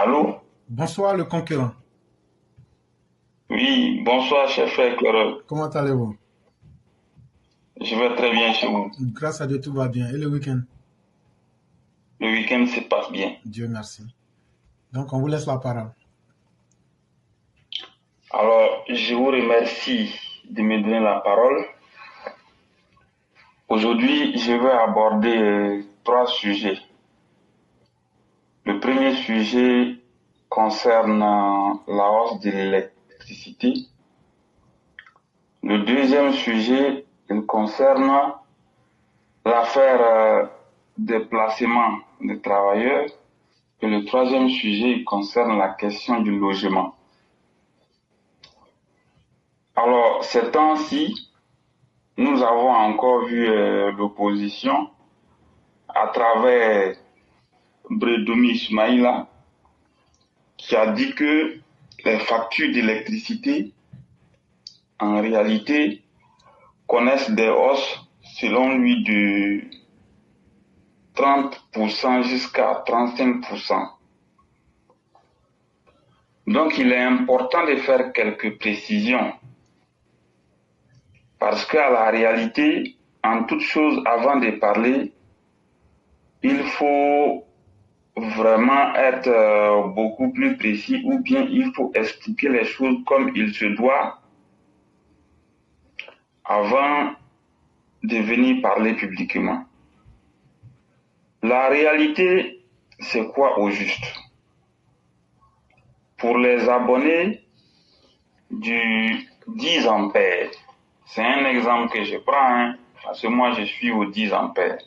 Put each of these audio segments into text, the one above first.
Allô? Bonsoir le conquérant. Oui, bonsoir, cher frère Clore. Comment allez-vous? Je vais très bien chez vous. Grâce à Dieu, tout va bien. Et le week-end? Le week-end se passe bien. Dieu merci. Donc, on vous laisse la parole. Alors, je vous remercie de me donner la parole. Aujourd'hui, je vais aborder trois sujets. Le premier sujet concerne la hausse de l'électricité. Le deuxième sujet, il concerne l'affaire des placements des travailleurs. Et le troisième sujet, il concerne la question du logement. Alors, ces temps-ci, nous avons encore vu l'opposition à travers Bredoumi Ismaïla qui a dit que les factures d'électricité, en réalité, connaissent des hausses, selon lui, de 30% jusqu'à 35%. Donc, il est important de faire quelques précisions parce qu'à la réalité, en toute chose, avant de parler, il faut vraiment être beaucoup plus précis ou bien il faut expliquer les choses comme il se doit avant de venir parler publiquement. La réalité, c'est quoi au juste? Pour les abonnés du 10 ampères, c'est un exemple que je prends, parce que moi je suis au 10 ampères.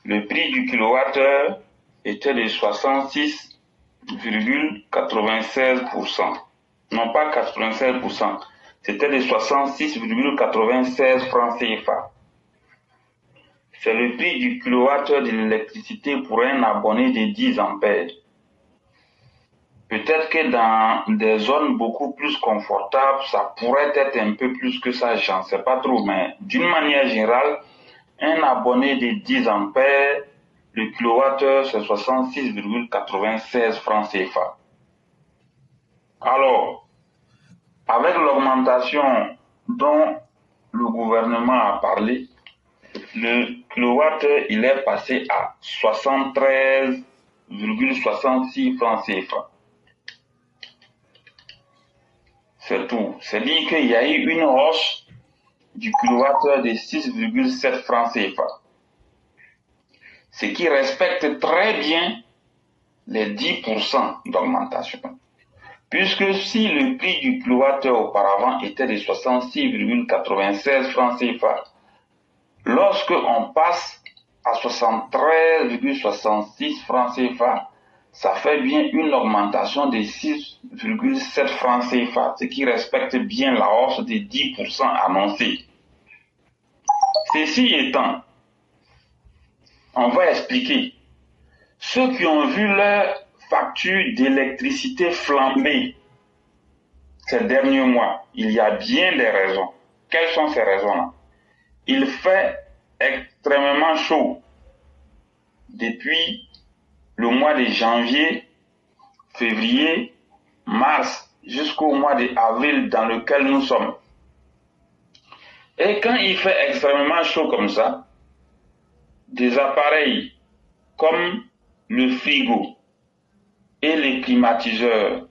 Le prix du kilowattheure était de 66,96%. Non pas 96%, c'était de 66,96 francs CFA. C'est le prix du kilowattheure de l'électricité pour un abonné de 10 ampères. Peut-être que dans des zones beaucoup plus confortables, ça pourrait être un peu plus que ça, j'en sais pas trop, mais d'une manière générale, un abonné de 10 ampères, le kilowattheure, c'est 66,96 francs CFA. Alors, avec l'augmentation dont le gouvernement a parlé, le kilowattheure, il est passé à 73,66 francs CFA. C'est tout. C'est-à-dire qu'il y a eu une hausse du kilowattheure de 6,7 francs CFA. Ce qui respecte très bien les 10% d'augmentation. Puisque si le prix du kilowattheure auparavant était de 66,96 francs CFA, lorsque on passe à 73,66 francs CFA, ça fait bien une augmentation de 6,7 francs CFA, ce qui respecte bien la hausse de 10% annoncée. Ceci étant, on va expliquer. Ceux qui ont vu leur facture d'électricité flamber ces derniers mois, il y a bien des raisons. Quelles sont ces raisons-là? Il fait extrêmement chaud depuis le mois de janvier, février, mars, jusqu'au mois d'avril dans lequel nous sommes. Et quand il fait extrêmement chaud comme ça, des appareils comme le frigo et les climatiseurs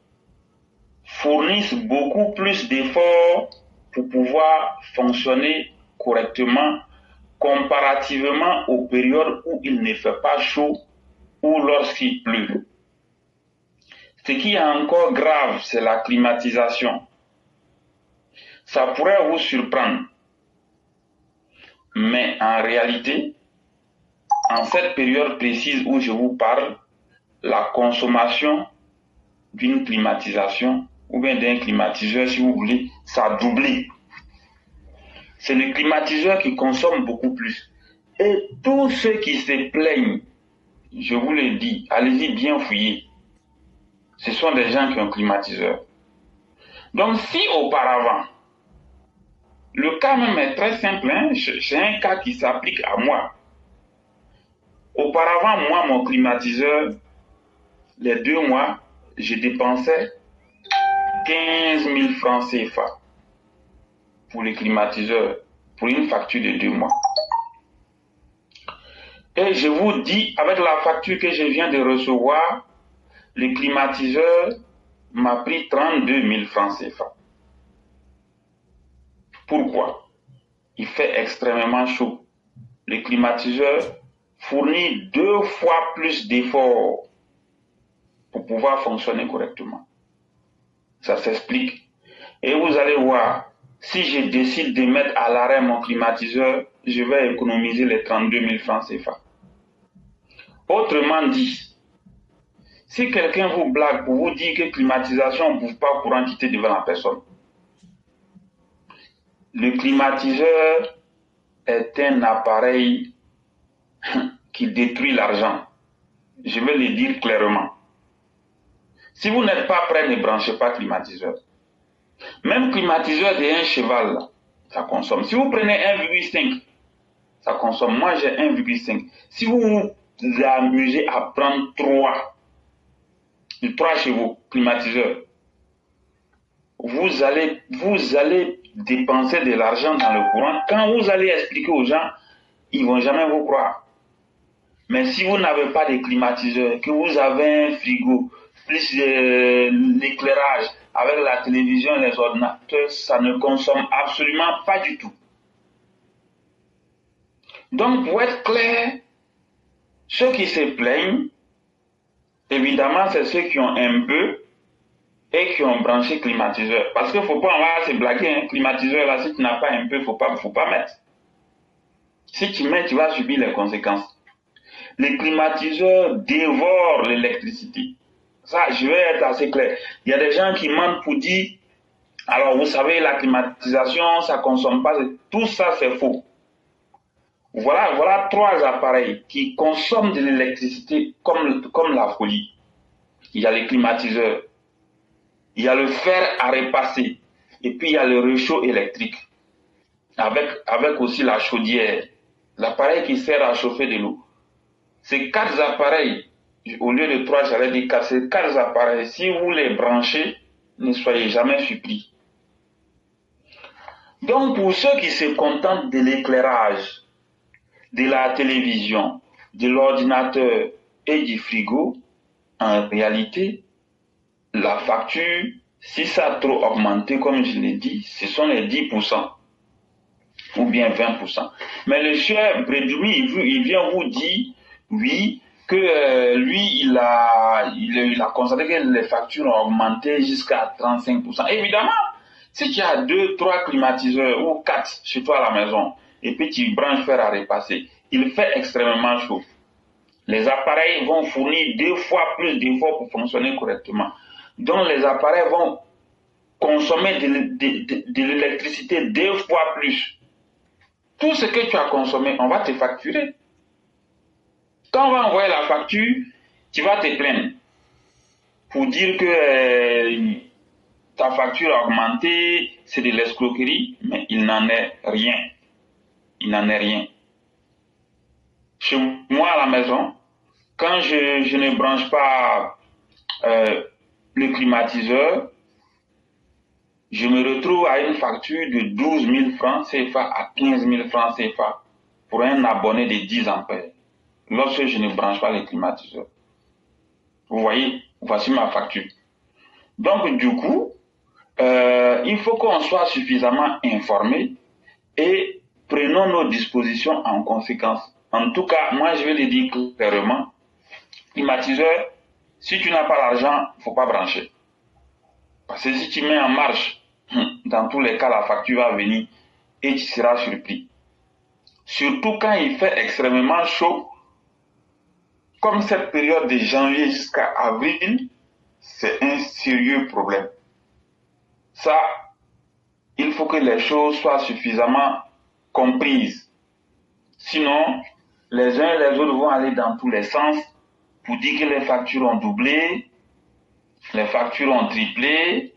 fournissent beaucoup plus d'efforts pour pouvoir fonctionner correctement comparativement aux périodes où il ne fait pas chaud ou lorsqu'il pleut. Ce qui est encore grave, c'est la climatisation. Ça pourrait vous surprendre. Mais en réalité, en cette période précise où je vous parle, la consommation d'une climatisation ou bien d'un climatiseur, si vous voulez, ça a doublé. C'est le climatiseur qui consomme beaucoup plus. Et tous ceux qui se plaignent, je vous le dis, allez-y bien fouiller. Ce sont des gens qui ont climatiseur. Donc si auparavant, le cas même est très simple, c'est un cas qui s'applique à moi. Auparavant, moi, mon climatiseur, les 2 mois, je dépensais 15 000 francs CFA pour le climatiseur, pour une facture de 2 mois. Et je vous dis, avec la facture que je viens de recevoir, le climatiseur m'a pris 32 000 francs CFA. Pourquoi? Il fait extrêmement chaud. Le climatiseur fournit 2 fois plus d'efforts pour pouvoir fonctionner correctement. Ça s'explique. Et vous allez voir, si je décide de mettre à l'arrêt mon climatiseur, je vais économiser les 32 000 francs CFA. Autrement dit, si quelqu'un vous blague pour vous dire que climatisation ne bouffe pas courant quitter devant la personne, le climatiseur est un appareil qui détruit l'argent. Je vais le dire clairement. Si vous n'êtes pas prêt, ne branchez pas climatiseur. Même climatiseur de un cheval, ça consomme. Si vous prenez 1,5, ça consomme. Moi, j'ai 1,5. Si vous vous amusez à prendre 3 chevaux climatiseur, vous allez dépenser de l'argent dans le courant. Quand vous allez expliquer aux gens, ils ne vont jamais vous croire. Mais si vous n'avez pas de climatiseur, que vous avez un frigo, plus l'éclairage, avec la télévision et les ordinateurs, ça ne consomme absolument pas du tout. Donc, pour être clair, ceux qui se plaignent, évidemment, c'est ceux qui ont un peu et qui ont branché climatiseur. Parce qu'il ne faut pas, on va se blaguer, hein, climatiseur, là, si tu n'as pas un peu, il ne faut pas mettre. Si tu mets, tu vas subir les conséquences. Les climatiseurs dévorent l'électricité. Ça, je vais être assez clair. Il y a des gens qui mentent pour dire, alors vous savez, la climatisation, ça ne consomme pas. Tout ça, c'est faux. Voilà 3 appareils qui consomment de l'électricité comme la folie. Il y a les climatiseurs, il y a le fer à repasser, et puis il y a le réchaud électrique, avec aussi la chaudière, l'appareil qui sert à chauffer de l'eau. Ces 4 appareils, au lieu de 3, j'allais dire 4, ces 4 appareils, si vous les branchez, ne soyez jamais surpris. Donc pour ceux qui se contentent de l'éclairage, de la télévision, de l'ordinateur et du frigo, en réalité, la facture, si ça a trop augmenté, comme je l'ai dit, ce sont les 10% ou bien 20%. Mais le cher Bredumi, il vient vous dire, oui, que lui, il a constaté que les factures ont augmenté jusqu'à 35%. Évidemment, si tu as 2, 3 climatiseurs ou 4 chez toi à la maison, et puis tu branches fer à repasser, il fait extrêmement chaud. Les appareils vont fournir 2 fois plus d'efforts pour fonctionner correctement. Donc les appareils vont consommer de l'électricité 2 fois plus. Tout ce que tu as consommé, on va te facturer. Quand on va envoyer la facture, tu vas te plaindre pour dire que ta facture a augmenté, c'est de l'escroquerie, mais il n'en est rien. Il n'en est rien. Chez moi à la maison, quand je ne branche pas le climatiseur, je me retrouve à une facture de 12 000 francs CFA à 15 000 francs CFA pour un abonné de 10 ampères lorsque je ne branche pas le climatiseur. Vous voyez, voici ma facture. Donc du coup, il faut qu'on soit suffisamment informé et prenons nos dispositions en conséquence. En tout cas, moi je vais le dire clairement, climatiseur, si tu n'as pas l'argent, il ne faut pas brancher. Parce que si tu mets en marche, dans tous les cas, la facture va venir et tu seras surpris. Surtout quand il fait extrêmement chaud, comme cette période de janvier jusqu'à avril, c'est un sérieux problème. Ça, il faut que les choses soient suffisamment comprises. Sinon, les uns et les autres vont aller dans tous les sens pour dire que les factures ont doublé, les factures ont triplé,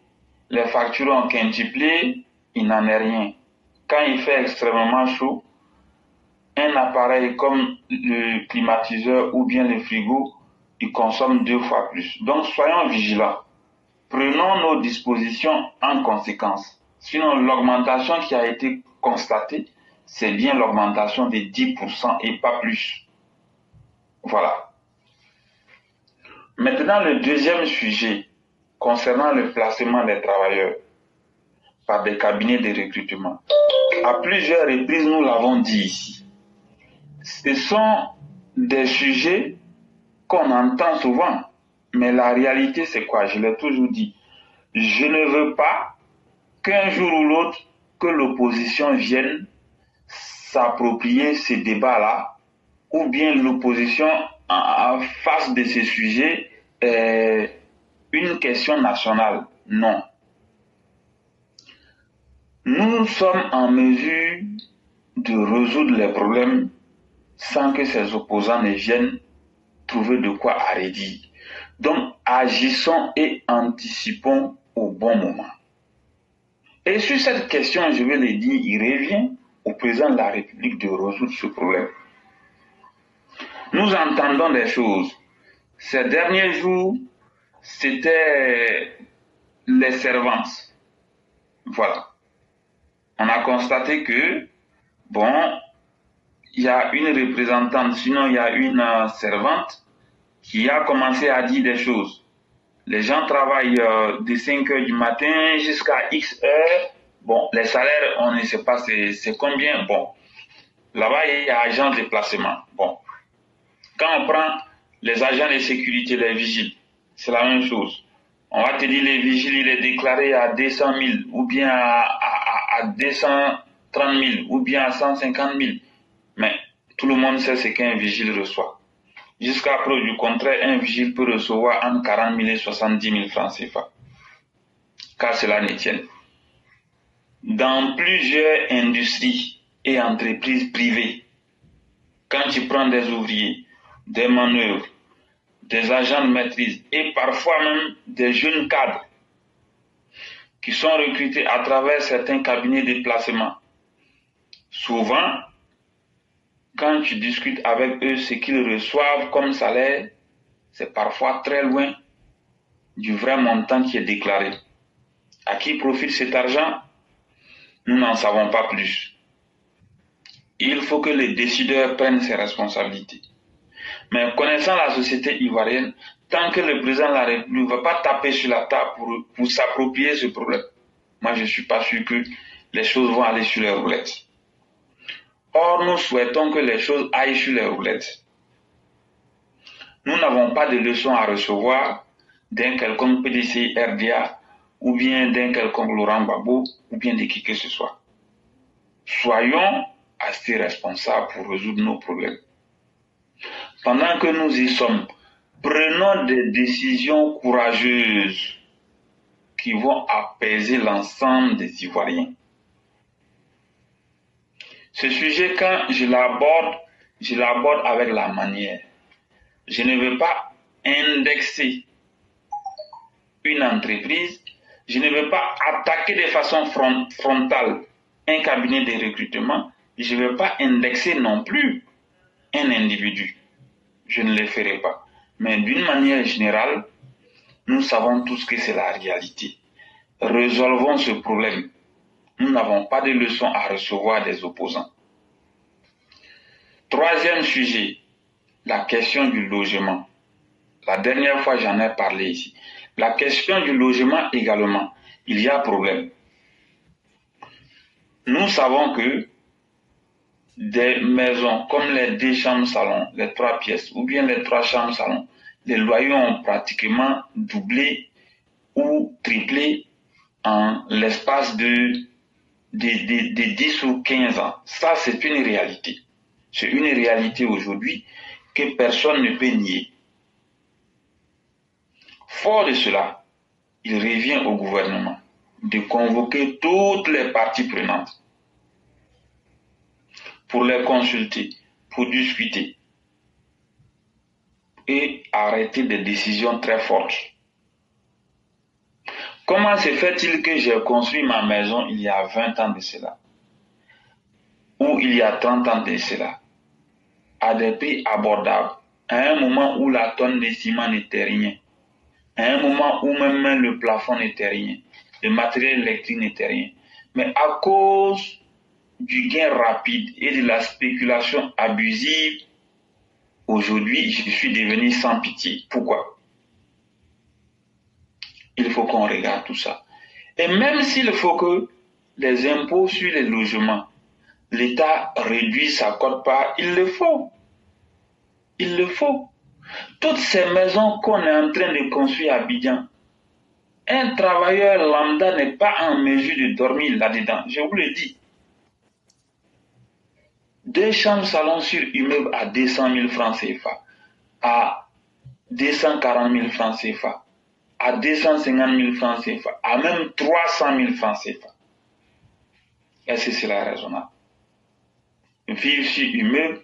les factures ont quintuplé, il n'en est rien. Quand il fait extrêmement chaud, un appareil comme le climatiseur ou bien le frigo, ils consomment 2 fois plus. Donc soyons vigilants. Prenons nos dispositions en conséquence. Sinon, l'augmentation qui a été constatée, c'est bien l'augmentation de 10% et pas plus. Voilà. Maintenant, le deuxième sujet concernant le placement des travailleurs par des cabinets de recrutement. À plusieurs reprises, nous l'avons dit ici. Ce sont des sujets qu'on entend souvent. Mais la réalité, c'est quoi? Je l'ai toujours dit. Je ne veux pas qu'un jour ou l'autre, que l'opposition vienne s'approprier ces débats-là, ou bien l'opposition en face de ces sujets une question nationale. Non. Nous sommes en mesure de résoudre les problèmes sans que ces opposants ne viennent trouver de quoi arrêter. Donc, agissons et anticipons au bon moment. Et sur cette question, je vais le dire, il revient au président de la République de résoudre ce problème. Nous entendons des choses. Ces derniers jours, c'était les servantes. Voilà. On a constaté que, bon, il y a une représentante, sinon il y a une servante qui a commencé à dire des choses. Les gens travaillent de 5 heures du matin jusqu'à X heures. Bon, les salaires, on ne sait pas c'est combien. Bon, là-bas, il y a agents de placement. Bon, quand on prend les agents de sécurité, les vigiles, c'est la même chose. On va te dire, les vigiles, il est déclaré à 200 000, ou bien à 230 000, ou bien à 150 000. Mais tout le monde sait ce qu'un vigile reçoit. Jusqu'à preuve du contraire, un vigile peut recevoir entre 40 000 et 70 000 francs CFA. Car cela ne tienne. Dans plusieurs industries et entreprises privées, quand tu prends des ouvriers, des manœuvres, des agents de maîtrise et parfois même des jeunes cadres qui sont recrutés à travers certains cabinets de placement, souvent, quand tu discutes avec eux, ce qu'ils reçoivent comme salaire, c'est parfois très loin du vrai montant qui est déclaré. À qui profite cet argent? Nous n'en savons pas plus. Il faut que les décideurs prennent ses responsabilités. Mais connaissant la société ivoirienne, tant que le président de la République ne va pas taper sur la table pour s'approprier ce problème, moi je ne suis pas sûr que les choses vont aller sur les roulettes. Or, nous souhaitons que les choses aillent sur les roulettes. Nous n'avons pas de leçons à recevoir d'un quelconque PDC RDA ou bien d'un quelconque Laurent Gbagbo ou bien de qui que ce soit. Soyons assez responsables pour résoudre nos problèmes. Pendant que nous y sommes, prenons des décisions courageuses qui vont apaiser l'ensemble des Ivoiriens. Ce sujet, quand je l'aborde avec la manière. Je ne veux pas indexer une entreprise, je ne veux pas attaquer de façon frontale un cabinet de recrutement, je ne veux pas indexer non plus un individu. Je ne le ferai pas. Mais d'une manière générale, nous savons tous que c'est la réalité. Résolvons ce problème. Nous n'avons pas de leçons à recevoir des opposants. Troisième sujet, la question du logement. La dernière fois, j'en ai parlé ici. La question du logement également, il y a problème. Nous savons que des maisons comme les 2 chambres salon, les 3 pièces, ou bien les 3 chambres salon, les loyers ont pratiquement doublé ou triplé en l'espace de 10 ou 15 ans. Ça, c'est une réalité. C'est une réalité aujourd'hui que personne ne peut nier. Fort de cela, il revient au gouvernement de convoquer toutes les parties prenantes pour les consulter, pour discuter et arrêter des décisions très fortes. Comment se fait-il que j'ai construit ma maison il y a 20 ans de cela, ou il y a 30 ans de cela, à des prix abordables, à un moment où la tonne de ciment n'était rien, à un moment où même le plafond n'était rien, le matériel électrique n'était rien. Mais à cause du gain rapide et de la spéculation abusive, aujourd'hui, je suis devenu sans pitié. Pourquoi? Il faut qu'on regarde tout ça. Et même s'il faut que les impôts sur les logements, l'État réduise sa quote-part, il le faut. Il le faut. Toutes ces maisons qu'on est en train de construire à Abidjan, un travailleur lambda n'est pas en mesure de dormir là-dedans. Je vous le dis. 2 chambres salon sur immeuble à 200 000 francs CFA, à 240 000 francs CFA, à 250 000 francs CFA, à même 300 000 francs CFA. Est-ce que c'est raisonnable? Vivre sur immeuble,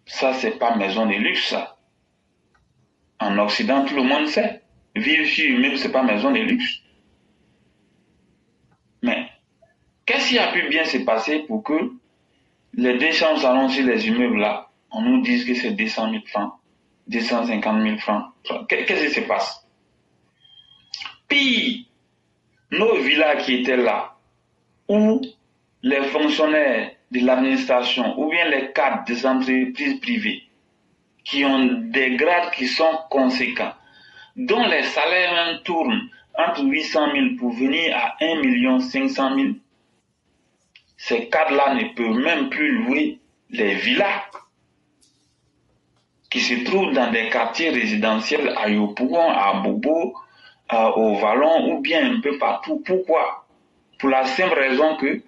ça c'est pas maison de luxe, ça. En Occident, tout le monde sait. Vivre sur immeuble, c'est pas maison de luxe. Mais qu'est-ce qui a pu bien se passer pour que les 2 chambres salon sur les immeubles là, on nous dise que c'est 200 000 francs, 250 000 francs. Qu'est-ce qui se passe? Puis, nos villas qui étaient là, où les fonctionnaires de l'administration ou bien les cadres des entreprises privées qui ont des grades qui sont conséquents, dont les salaires même tournent entre 800 000 pour venir à 1 500 000, ces cadres-là ne peuvent même plus louer les villas qui se trouvent dans des quartiers résidentiels à Yopougon, à Bobo, au Vallon ou bien un peu partout. Pourquoi? Pour la simple raison que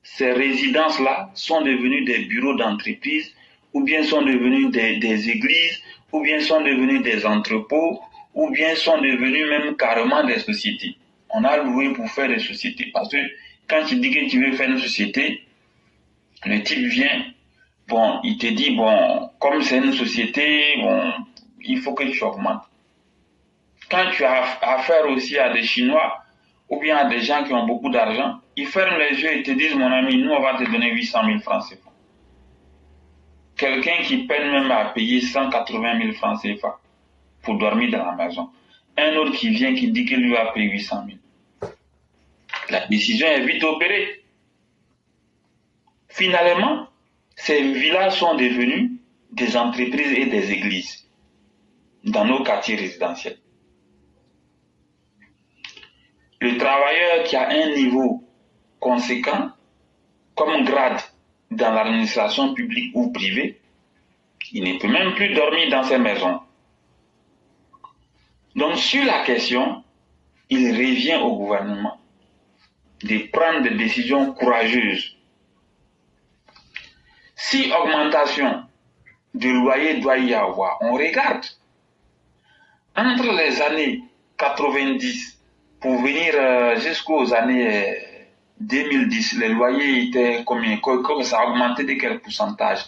ces résidences-là sont devenues des bureaux d'entreprise ou bien sont devenues des églises ou bien sont devenues des entrepôts ou bien sont devenues même carrément des sociétés. On a loué pour faire des sociétés parce que quand tu dis que tu veux faire une société, le type vient, bon, il te dit, bon, comme c'est une société, bon, il faut que tu augmentes. Quand tu as affaire aussi à des Chinois ou bien à des gens qui ont beaucoup d'argent, ils ferment les yeux et te disent, mon ami, nous, on va te donner 800 000 francs CFA. Quelqu'un qui peine même à payer 180 000 francs CFA pour dormir dans la maison. Un autre qui vient qui dit qu'il lui va payer 800 000. La décision est vite opérée. Finalement, ces villas sont devenues des entreprises et des églises dans nos quartiers résidentiels. Le travailleur qui a un niveau conséquent, comme grade dans l'administration publique ou privée, il ne peut même plus dormir dans ses maisons. Donc sur la question, il revient au gouvernement de prendre des décisions courageuses. Si augmentation de loyer doit y avoir, on regarde. Entre les années 90 pour venir jusqu'aux années 2010, les loyers étaient combien? Ça a augmenté de quel pourcentage?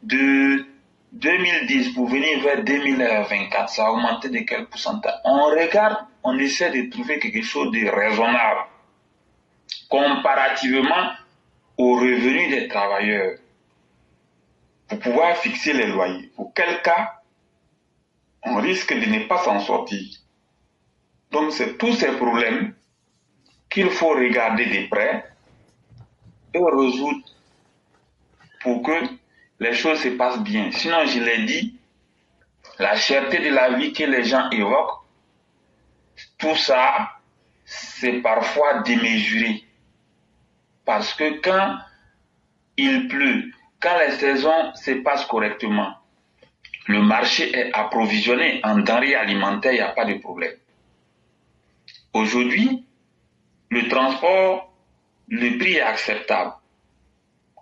De 2010 pour venir vers 2024, ça a augmenté de quel pourcentage? On regarde, on essaie de trouver quelque chose de raisonnable comparativement aux revenus des travailleurs pour pouvoir fixer les loyers. Auquel cas, on risque de ne pas s'en sortir. Donc, c'est tous ces problèmes qu'il faut regarder de près et résoudre pour que les choses se passent bien. Sinon, je l'ai dit, la cherté de la vie que les gens évoquent, tout ça, c'est parfois démesuré. Parce que quand il pleut, quand les saisons se passent correctement, le marché est approvisionné en denrées alimentaires, il n'y a pas de problème. Aujourd'hui, le transport, le prix est acceptable.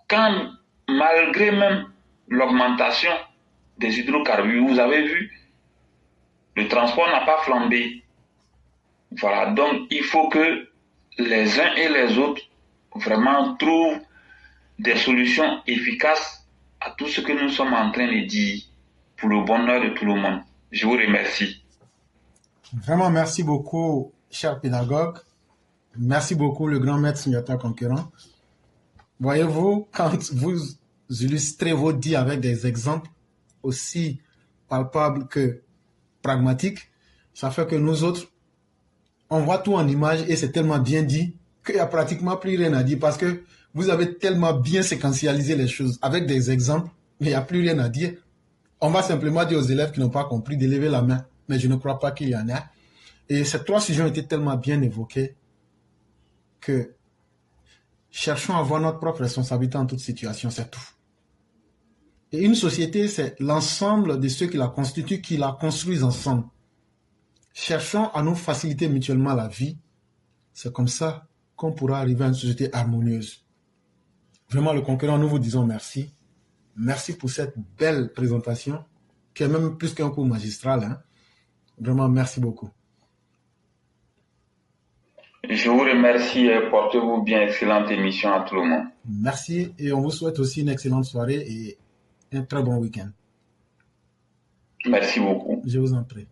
Quand, malgré même l'augmentation des hydrocarbures, vous avez vu, le transport n'a pas flambé. Voilà, donc il faut que les uns et les autres vraiment trouvent des solutions efficaces à tout ce que nous sommes en train de dire pour le bonheur de tout le monde. Je vous remercie. Vraiment, merci beaucoup, cher pédagogue. Merci beaucoup, le grand maître Sundiata Conquérant. Voyez-vous, quand vous illustrez vos dits avec des exemples aussi palpable que pragmatique, ça fait que nous autres, on voit tout en image et c'est tellement bien dit qu'il n'y a pratiquement plus rien à dire parce que vous avez tellement bien séquentialisé les choses avec des exemples, mais il n'y a plus rien à dire. On va simplement dire aux élèves qui n'ont pas compris de lever la main, mais je ne crois pas qu'il y en a. Et ces 3 sujets ont été tellement bien évoqués que cherchons à voir notre propre responsabilité en toute situation, c'est tout. Et une société, c'est l'ensemble de ceux qui la constituent, qui la construisent ensemble. Cherchons à nous faciliter mutuellement la vie. C'est comme ça qu'on pourra arriver à une société harmonieuse. Vraiment, le Conquérant, nous vous disons merci. Merci pour cette belle présentation, qui est même plus qu'un cours magistral. Hein. Vraiment, merci beaucoup. Je vous remercie et portez-vous bien. Excellente émission à tout le monde. Merci et on vous souhaite aussi une excellente soirée et un très bon week-end. Merci beaucoup. Je vous en prie.